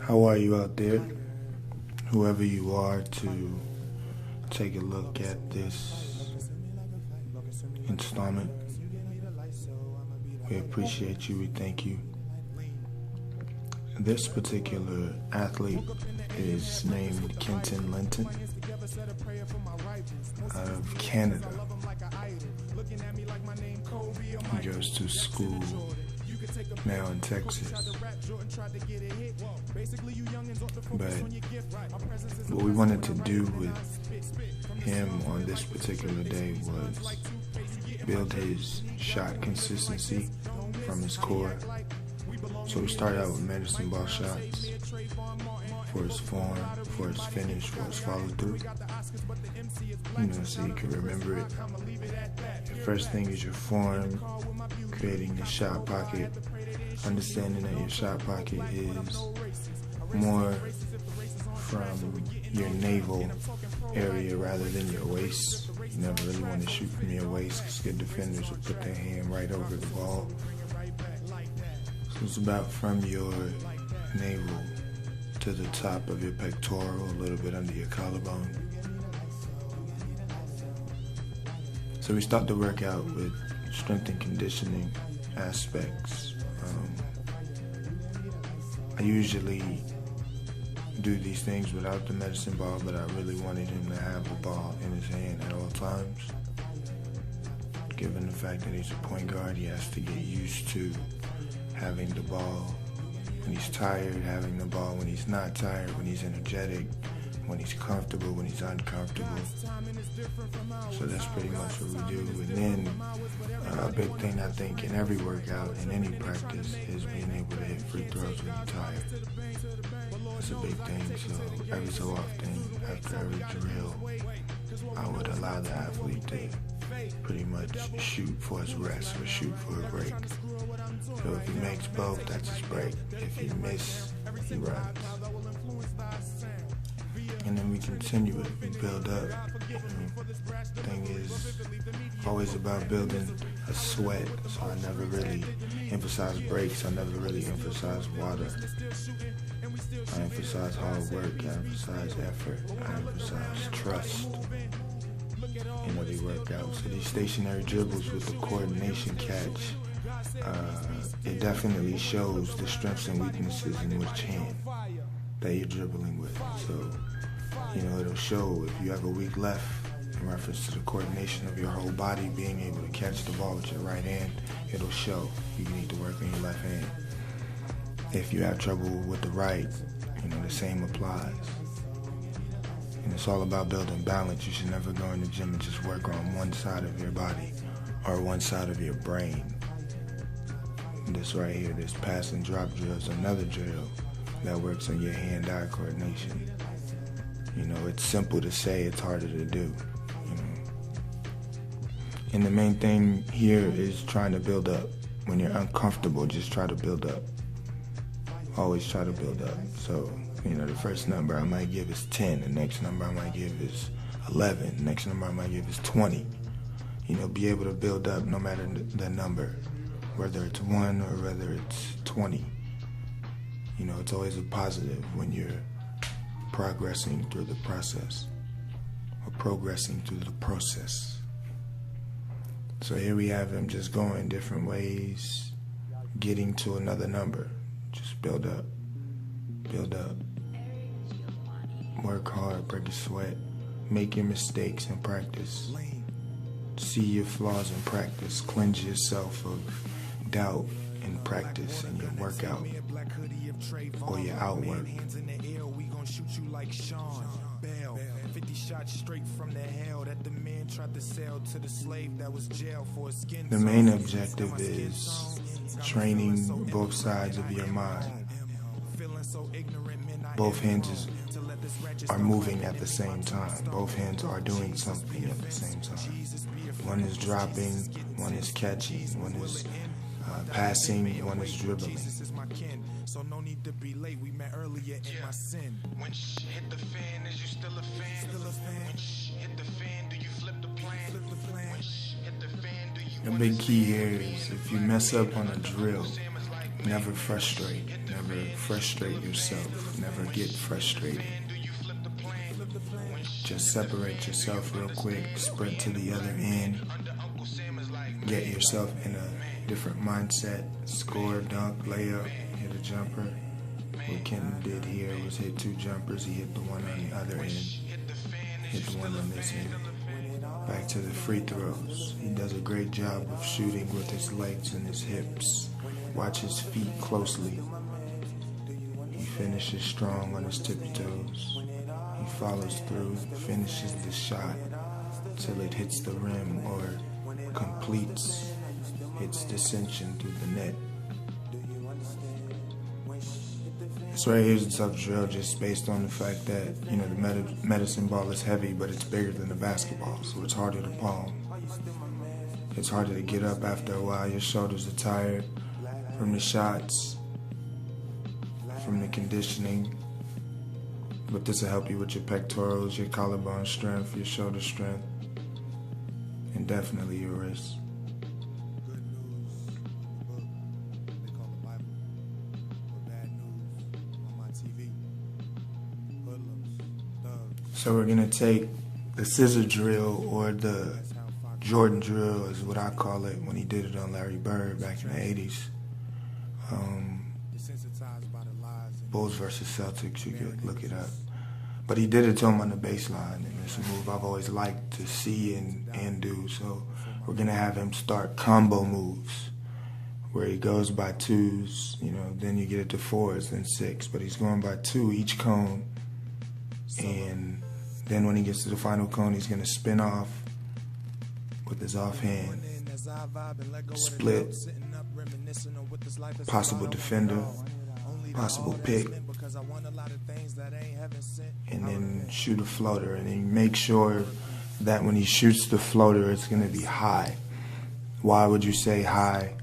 How are you out there? Whoever you are, to take a look at this installment. We appreciate you, we thank you. This particular athlete is named Kenton Linton out of Canada. He goes to school now in Texas. But what we wanted to do with him on this particular day was build his shot consistency from his core. So we started out with medicine ball shots for his form, for his finish, for his follow through. So you can remember it. The first thing is your form, creating the shot pocket, understanding that your shot pocket is more from your navel area rather than your waist. You never really want to shoot from your waist because good defenders will put their hand right over the ball. So it's about from your navel to the top of your pectoral, a little bit under your collarbone. So we start the workout with strength and conditioning aspects. I usually do these things without the medicine ball, but I really wanted him to have the ball in his hand at all times. Given the fact that he's a point guard, he has to get used to having the ball when he's tired, having the ball when he's not tired, when he's energetic, when he's comfortable, when he's uncomfortable. So that's pretty much what we do. And then a big thing I think in every workout, in any practice, is being able to hit free throws when you're tired. That's a big thing. So every so often, after every drill, I would allow the athlete to pretty much shoot for his rest or shoot for a break. So if he makes both, that's his break. If he misses, he runs. And then we continue it, we build up. The thing is always about building a sweat, so I never really emphasize breaks, I never really emphasize water. I emphasize hard work, I emphasize effort, I emphasize trust in every workout. So these stationary dribbles with the coordination catch, it definitely shows the strengths and weaknesses in which hand that you're dribbling with. So, it'll show if you have a weak left in reference to the coordination of your whole body, being able to catch the ball with your right hand, it'll show you need to work on your left hand. If you have trouble with the right, the same applies. And it's all about building balance. You should never go in the gym and just work on one side of your body or one side of your brain. This right here, this pass and drop drill is another drill that works on your hand-eye coordination. It's simple to say, it's harder to do. And the main thing here is trying to build up. When you're uncomfortable, just try to build up. Always try to build up. So, the first number I might give is 10. The next number I might give is 11. The next number I might give is 20. Be able to build up no matter the number, whether it's 1 or whether it's 20. It's always a positive when you're progressing through the process or progressing through the process. So here we have him just going different ways, getting to another number. Just build up, work hard, break a sweat, make your mistakes in practice, see your flaws in practice, cleanse yourself of doubt in practice in your workout or your outwork. The main objective is training both sides of your mind. Both hands are moving at the same time. Both hands are doing something at the same time. One is dropping, one is catching, one is passing, one is dribbling. So no need to be late, we met earlier in my sin. When hit the fan, is you still a fan? When hit the fan, do you flip the plan? When hit the fan, do you... The big key here is if you mess up on a drill, Never frustrate. Never frustrate yourself. Never get frustrated. Just separate yourself real quick. Sprint to the other end. Get yourself in a different mindset. Score, dunk, layup, hit a jumper. What Kenton did here was hit 2 jumpers. He hit the one on the other end. Hit the one on this end. Back to the free throws. He does a great job of shooting with his legs and his hips. Watch his feet closely. He finishes strong on his tippy toes. He follows through, finishes the shot till it hits the rim or completes its descension through the net. So right here's a tough drill just based on the fact that, you know, the medicine ball is heavy, but it's bigger than the basketball, so it's harder to palm. It's harder to get up after a while. Your shoulders are tired from the shots, from the conditioning. But this will help you with your pectorals, your collarbone strength, your shoulder strength, and definitely your wrists. So we're gonna take the scissor drill, or the Jordan drill is what I call it, when he did it on Larry Bird back in the 80s. Bulls versus Celtics, you could look it up. But he did it to him on the baseline, and it's a move I've always liked to see and do. So we're gonna have him start combo moves, where he goes by 2s, you know, then you get it to 4s, then 6, but he's going by 2 each cone, and then when he gets to the final cone, he's gonna spin off with his offhand, split, possible defender, possible pick, and then shoot a floater. And then make sure that when he shoots the floater, it's gonna be high. Why would you say high?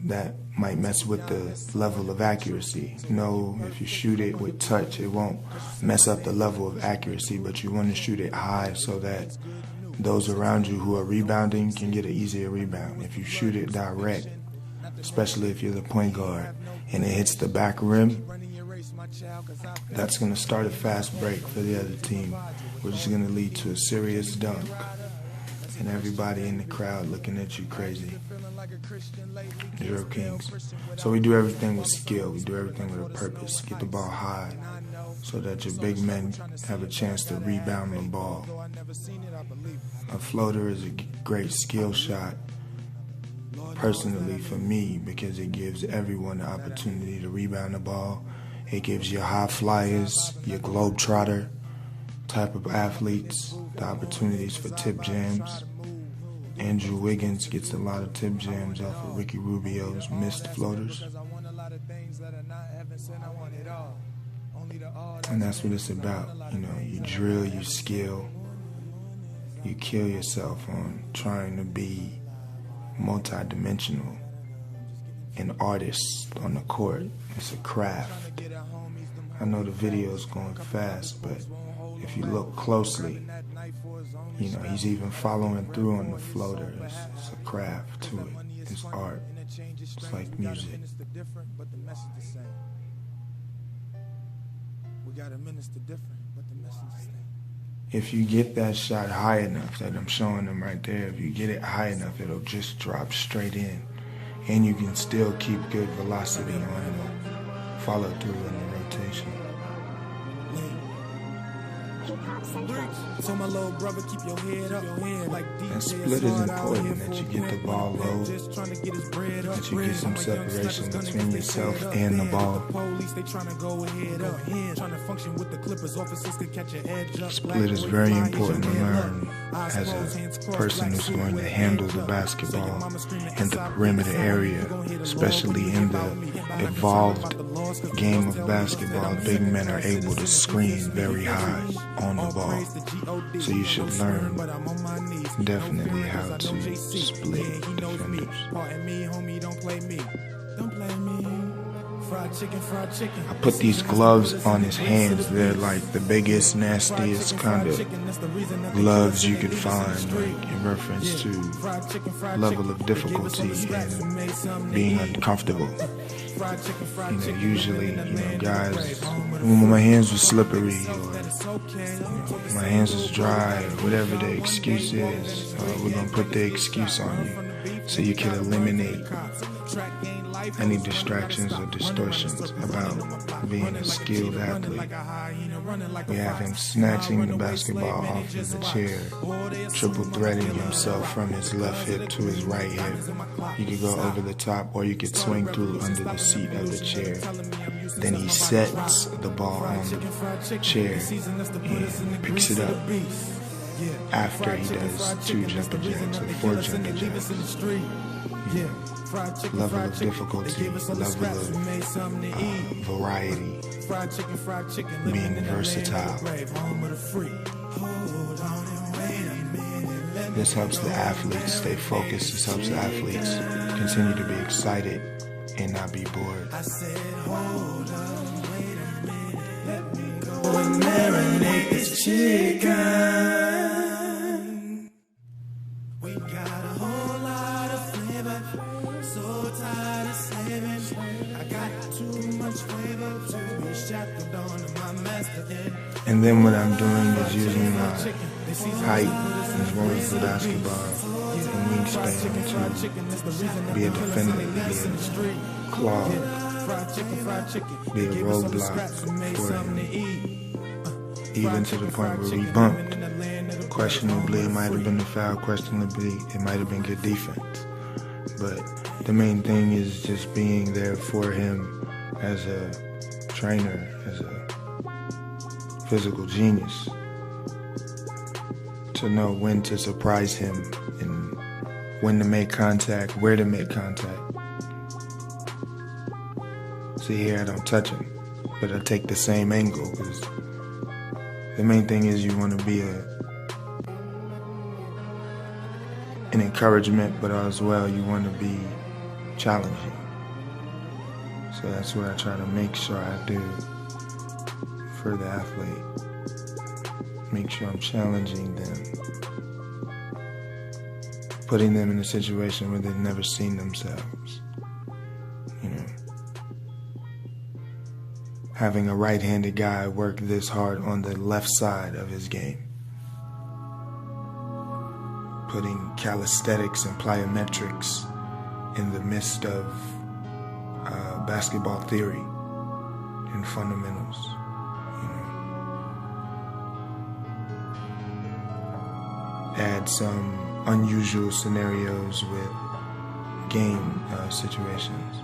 That might mess with the level of accuracy. No, if you shoot it with touch, it won't mess up the level of accuracy, but you want to shoot it high so that those around you who are rebounding can get an easier rebound. If you shoot it direct, especially if you're the point guard, and it hits the back rim, that's going to start a fast break for the other team, which is going to lead to a serious dunk, and everybody in the crowd looking at you crazy. Zero Kingz. So we do everything with skill. We do everything with a purpose. Get the ball high so that your big men have a chance to rebound the ball. A floater is a great skill shot, personally for me, because it gives everyone the opportunity to rebound the ball. It gives your high flyers, your globetrotter type of athletes the opportunities for tip jams. Andrew Wiggins gets a lot of tip jams off of Ricky Rubio's missed floaters. And that's what it's about. You know, you drill, you skill, you kill yourself on trying to be multi-dimensional. An artist on the court. It's a craft. I know the video's going fast, but if you look closely, you know, he's even following through on the floater. It's a craft to it. It's art. It's like music. If you get that shot high enough, that I'm showing them right there, if you get it high enough, it'll just drop straight in. And you can still keep good velocity on it, follow through in the rotation. So my little brother, keep your head up, that split is important, that you get the ball low, that you get some separation between yourself and the ball. Split is very important to learn as a person who's going to handle the basketball in the perimeter area, especially in the evolved game of basketball. Big men are able to screen very high on the ball. So you should learn definitely how to split defenders. I put these gloves on his hands. They're like the biggest, nastiest kind of gloves you could find, like in reference to level of difficulty and being uncomfortable. Usually, guys, when my hands were slippery or my hands was dry or whatever the excuse is, we're gonna put the excuse on you so you can eliminate any distractions or distortions about being a skilled athlete. We have him snatching the basketball off of the chair, triple threading himself from his left hip to his right hip. You could go over the top or you could swing through under the seat of the chair. Then he sets the ball on the chair and picks it up after he does 2 jumper jacks or 4 jumper jacks. Level of difficulty, level of variety, being versatile. This helps the athletes stay focused. This helps the athletes continue to be excited and not be bored. I said, hold on, wait a minute, let me go and marinate this chicken. We got a whole lot of flavor, so tired of saving. I got too much flavor to be shackled on to my master. And then what I'm doing is using my height as well as the basketball and wingspan to be a defender, be a claw, be a roadblock for him. Even to the point where we bumped. Questionably, it might have been a foul. Questionably, it might have been good defense. But the main thing is just being there for him as a trainer, as a physical genius, to know when to surprise him and when to make contact, where to make contact. See here, I don't touch him, but I take the same angle, because the main thing is you want to be an encouragement, but as well you want to be challenging. So that's what I try to make sure I do for the athlete. Make sure I'm challenging them, putting them in a situation where they've never seen themselves. Having a right-handed guy work this hard on the left side of his game. Putting calisthenics and plyometrics in the midst of basketball theory and fundamentals. Add some unusual scenarios with game situations.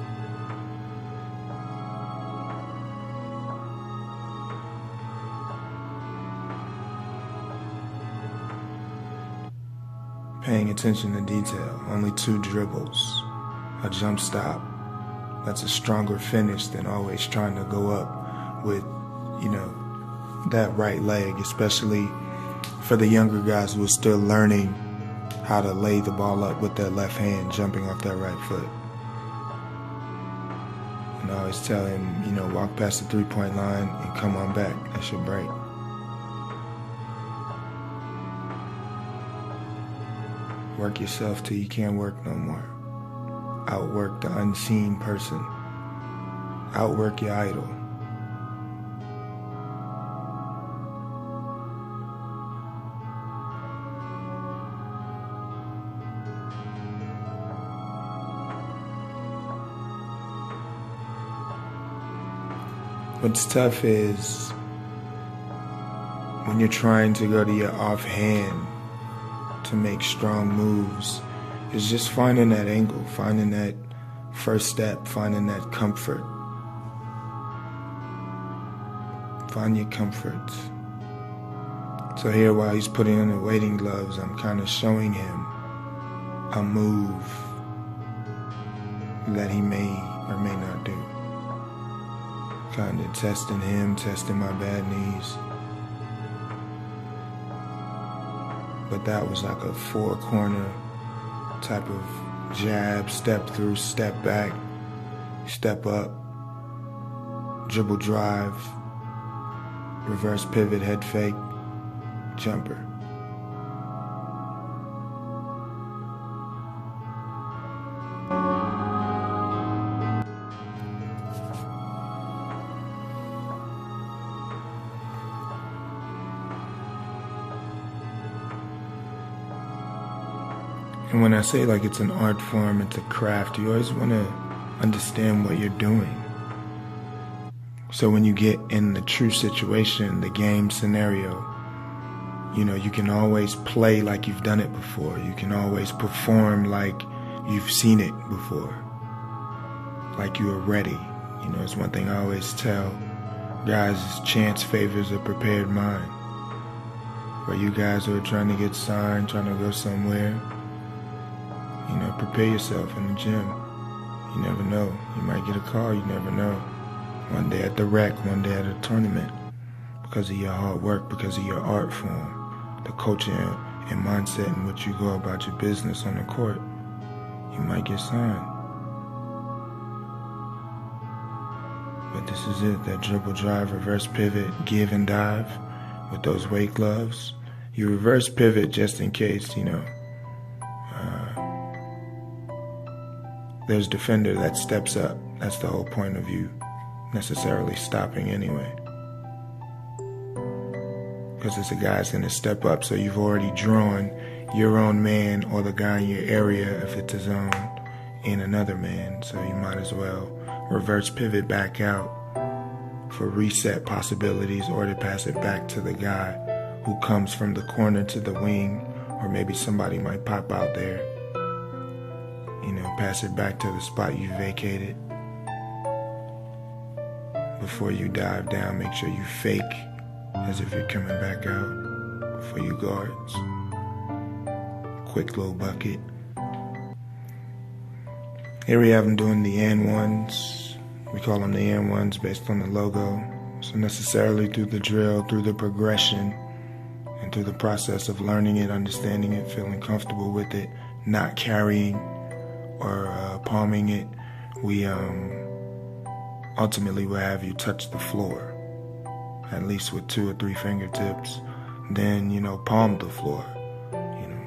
Paying attention to detail, only 2 dribbles, a jump stop. That's a stronger finish than always trying to go up with, that right leg, especially for the younger guys who are still learning how to lay the ball up with their left hand, jumping off their right foot. And I always tell him, walk past the 3-point line and come on back. That's your break. Work yourself till you can't work no more. Outwork the unseen person. Outwork your idol. What's tough is when you're trying to go to your offhand to make strong moves, is just finding that angle, finding that first step, finding that comfort. Find your comfort. So here, while he's putting on the wading gloves, I'm kind of showing him a move that he may or may not do. Kind of testing him, testing my bad knees. But that was like a 4-corner type of jab, step through, step back, step up, dribble drive, reverse pivot, head fake, jumper. And when I say like it's an art form, it's a craft, you always want to understand what you're doing. So when you get in the true situation, the game scenario, you know, you can always play like you've done it before. You can always perform like you've seen it before, like you are ready. You know, it's one thing I always tell guys is chance favors a prepared mind. For you guys who are trying to get signed, trying to go somewhere, you know, prepare yourself in the gym. You never know. You might get a call, you never know. One day at the rec, one day at a tournament. Because of your hard work, because of your art form, the culture and mindset in which you go about your business on the court, you might get signed. But this is it, that dribble drive, reverse pivot, give and dive with those weight gloves. You reverse pivot just in case, you know, there's a defender that steps up. That's the whole point of you necessarily stopping anyway. Because it's a guy's going to step up, so you've already drawn your own man or the guy in your area, if it's a zone, in another man. So you might as well reverse pivot back out for reset possibilities, or to pass it back to the guy who comes from the corner to the wing, or maybe somebody might pop out there. You know, pass it back to the spot you vacated. Before you dive down, make sure you fake as if you're coming back out for you guards. Quick little bucket. Here we have them doing the N1s. We call them the N1s based on the logo. So necessarily through the drill, through the progression, and through the process of learning it, understanding it, feeling comfortable with it, not carrying or palming it, we ultimately will have you touch the floor, at least with 2 or 3 fingertips. Then, you know, palm the floor, you know.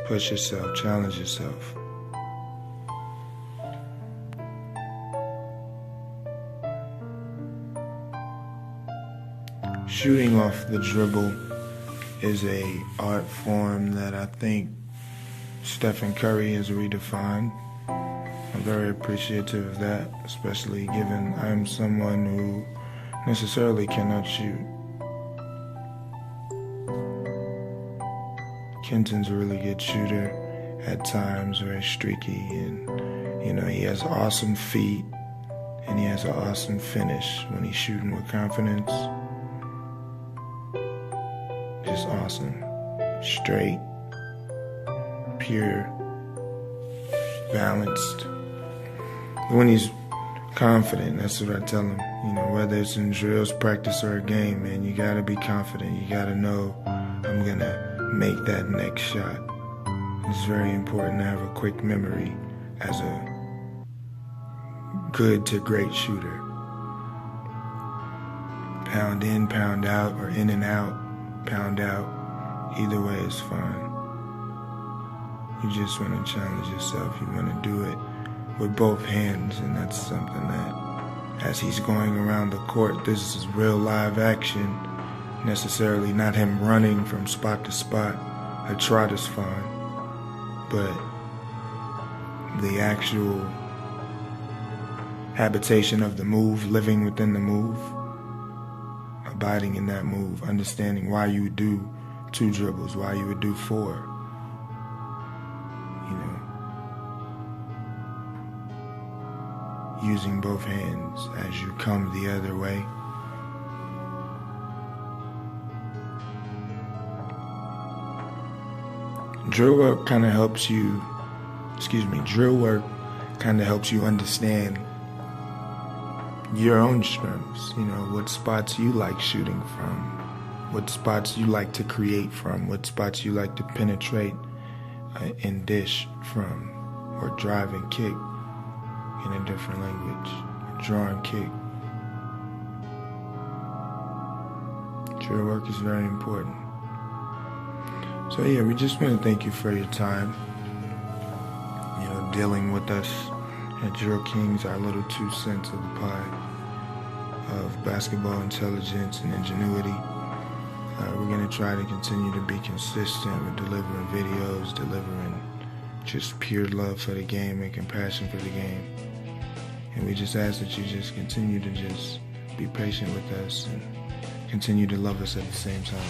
Push yourself, challenge yourself. Shooting off the dribble is a art form that I think Stephen Curry has redefined. I'm very appreciative of that, especially given I'm someone who necessarily cannot shoot. Kenton's a really good shooter at times, very streaky, and you know, he has awesome feet and he has an awesome finish when he's shooting with confidence. Just awesome. Straight, pure, balanced. When he's confident, that's what I tell him. You know, whether it's in drills, practice, or a game, man, you gotta be confident. You gotta know, I'm gonna make that next shot. It's very important to have a quick memory as a good to great shooter. Pound in, pound out, or in and out, pound out. Either way is fine. You just want to challenge yourself. You want to do it with both hands, and that's something that, as he's going around the court, this is real live action. Necessarily not him running from spot to spot. A trot is fine, but the actual habitation of the move, living within the move, abiding in that move, understanding why you would do 2 dribbles, why you would do 4. You know, using both hands as you come the other way. Drill work kind of helps you, drill work kind of helps you understand your own strengths, you know, what spots you like shooting from, what spots you like to create from, what spots you like to penetrate and dish from, or drive and kick in a different language, draw and kick. Drill work is very important. So yeah, we just want to thank you for your time, you know, dealing with us at Drill Kingz, our little 2 cents of the pie of basketball intelligence and ingenuity. We're going to try to continue to be consistent with delivering videos, delivering just pure love for the game and compassion for the game. And we just ask that you just continue to just be patient with us and continue to love us at the same time.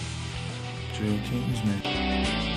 Kingz, man.